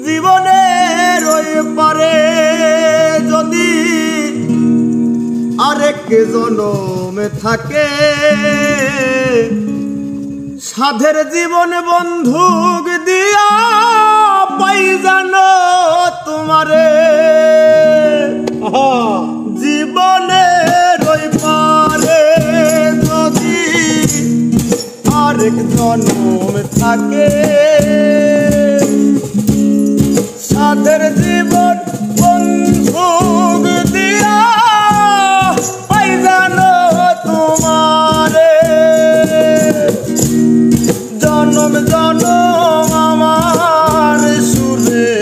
জীবনের ওই পারে যদি আরেক জনম থাকে, সাধের জীবন বন্ধুক দিয়া পাই জানো তোমারে। জীবনের ওই পারে যদি আরেক জনম থাকে, সাধের জীবন বন্ধুক দিয়া পাই জানো তোমারে। জনম জনম আমার সুরে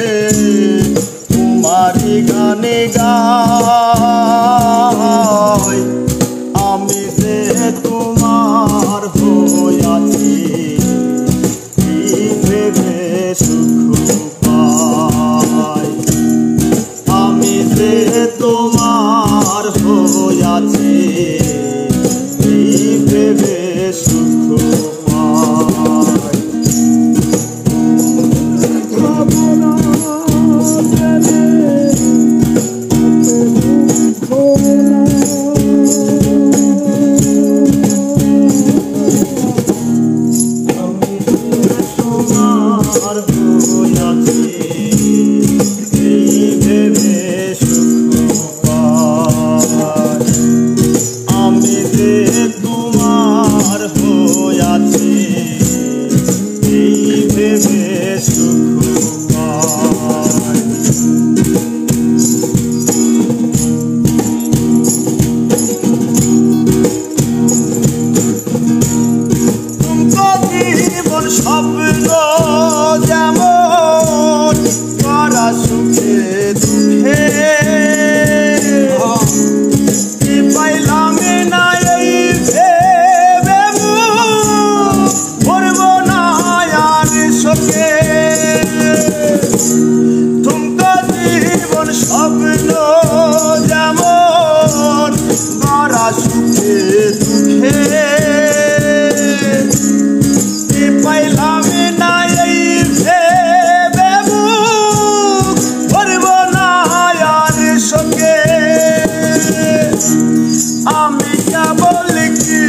তোমারি গানে গাই, আমি যে তোমার হইয়াছি ভেবে সুখ পাই। আমি যে তোমার হইয়াছি ভেবে সুখ পাই। স্বপ্ন যেমন করা সুখে দুঃখে পাইলাম না, এই ভেবে ভরব না আর শোকে। তুমকো জীবন স্বপ্ন যেমন করা সুখে দুঃখে পাইলাম না, এই ভেবে ভরব না আর শোকে। আমি কেবল কি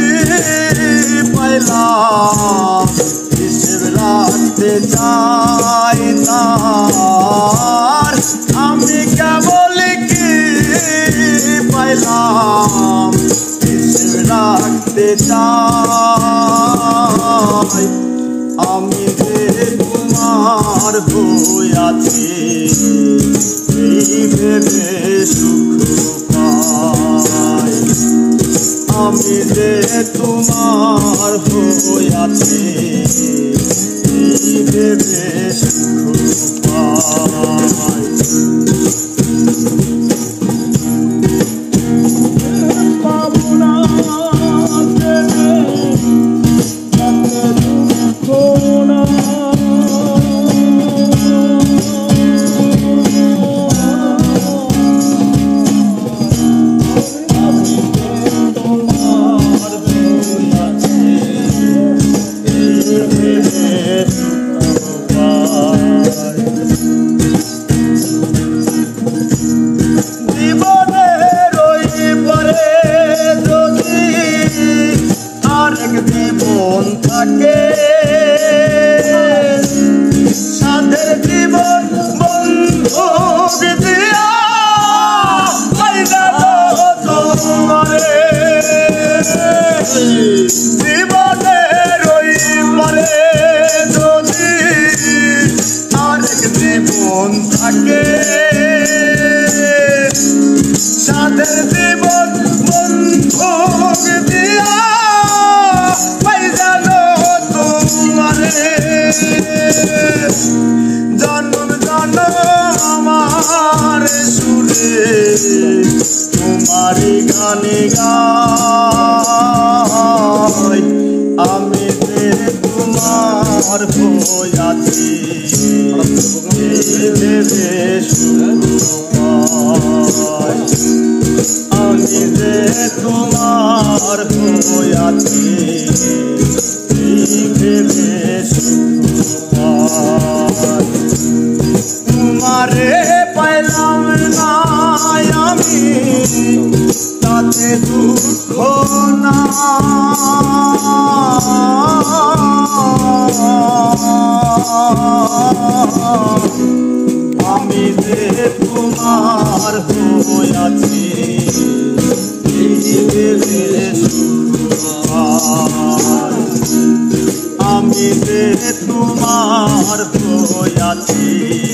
পাইলাম হিসেব রাখতে চাই তার। আমি কেবল কি পাইলাম হিসেব রাখতে চাই। আমি যে তোমার হইয়াছি এই ভেবে সুখ পাই। আমি যে তোমার হইয়াছি এই ভেবে সুখ পাই। জীবনের ওই পারে যদি আরেক জীবন থাকে, সাধের জীবন বন্ধুক দিয়া পাই যাবো তোমারে। জীবনের ওই পারে যদি আরেক জীবন থাকে, সাধের জীবন বন্ধুক দিয়া পাই জানো তোমারে। জনম জনম আমার সুরে তোমারি গানে গাই, আমি যে তোমার হইয়াছি ভেবে সুখ পাই। আমি যে তোমার হইয়াছি ভেবে সুখ পাই। দুঃখ না আমি যে তোমার হইয়াছি আমি যে তোমার হইয়াছি